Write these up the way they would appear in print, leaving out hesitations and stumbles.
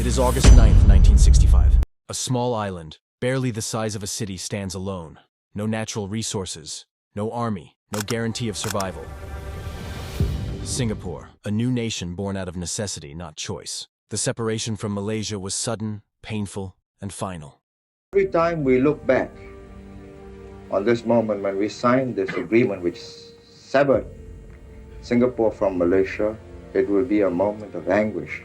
is August 9th, 1965. A small island, barely the size of a city, stands alone. No natural resources, no army, no guarantee of survival. Singapore, a new nation born out of necessity, not choice. The separation from Malaysia was sudden, painful, and final. Every time we look back on this moment when we signed this agreement which severed Singapore from Malaysia, it will be a moment of anguish.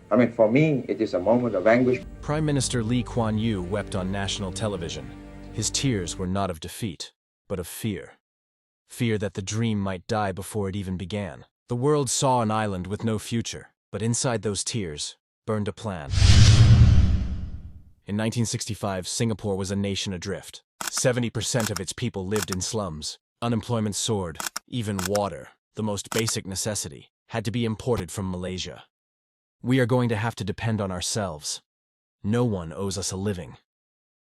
I mean, for me, it is a moment of anguish. Prime Minister Lee Kuan Yew wept on national television. His tears were not of defeat, but of fear. Fear that the dream might die before it even began. The world saw an island with no future, but inside those tears burned a plan. In 1965, Singapore was a nation adrift. 70% of its people lived in slums. Unemployment soared. Even water, the most basic necessity, had to be imported from Malaysia. We are going to have to depend on ourselves. No one owes us a living.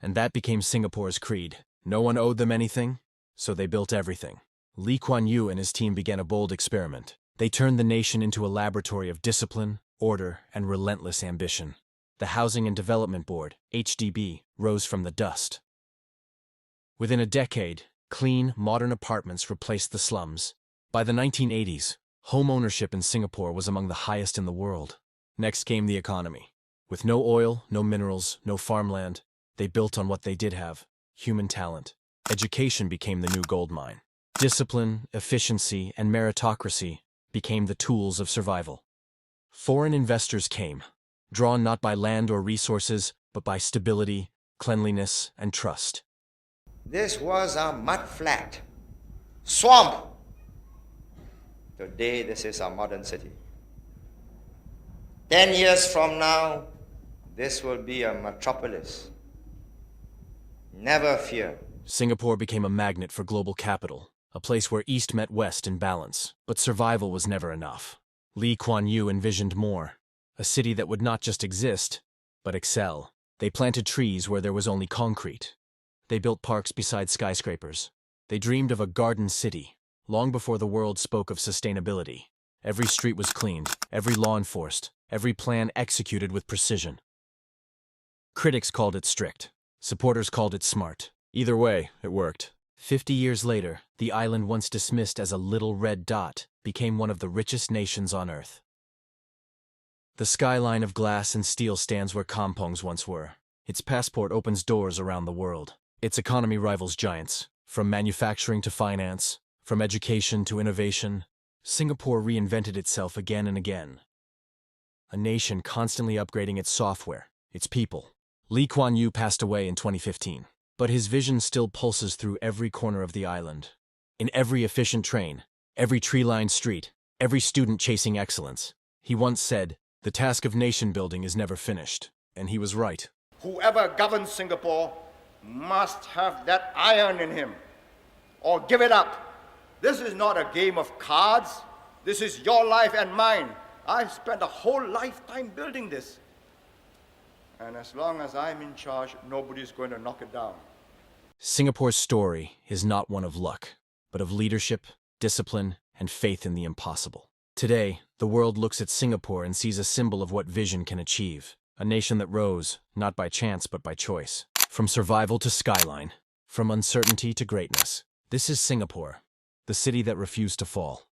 And that became Singapore's creed. No one owed them anything, so they built everything. Lee Kuan Yew and his team began a bold experiment. They turned the nation into a laboratory of discipline, order, and relentless ambition. The Housing and Development Board, HDB, rose from the dust. Within a decade, clean, modern apartments replaced the slums. By the 1980s, home ownership in Singapore was among the highest in the world. Next came the economy. With no oil, no minerals, no farmland, they built on what they did have: human talent. Education became the new gold mine. Discipline, efficiency, and meritocracy became the tools of survival. Foreign investors came, drawn not by land or resources, but by stability, cleanliness, and trust. This was a mud-flat swamp. Today, this is a modern city. 10 years from now, this will be a metropolis. Never fear. Singapore became a magnet for global capital, a place where East met West in balance. But survival was never enough. Lee Kuan Yew envisioned more. A city that would not just exist, but excel. They planted trees where there was only concrete. They built parks beside skyscrapers. They dreamed of a garden city, long before the world spoke of sustainability. Every street was cleaned, every law enforced, every plan executed with precision. Critics called it strict. Supporters called it smart. Either way, it worked. 50 years later, the island, once dismissed as a little red dot, became one of the richest nations on Earth. The skyline of glass and steel stands where kampongs once were. Its passport opens doors around the world. Its economy rivals giants. From manufacturing to finance, from education to innovation, Singapore reinvented itself again and again. A nation constantly upgrading its software, its people. Lee Kuan Yew passed away in 2015, but his vision still pulses through every corner of the island. In every efficient train, every tree-lined street, every student chasing excellence. He once said, "The task of nation building is never finished," and he was right. Whoever governs Singapore must have that iron in him, or give it up. This is not a game of cards. This is your life and mine. I've spent a whole lifetime building this. And as long as I'm in charge, nobody's going to knock it down. Singapore's story is not one of luck, but of leadership, discipline, and faith in the impossible. Today, the world looks at Singapore and sees a symbol of what vision can achieve. A nation that rose, not by chance but by choice. From survival to skyline, from uncertainty to greatness. This is Singapore, the city that refused to fall.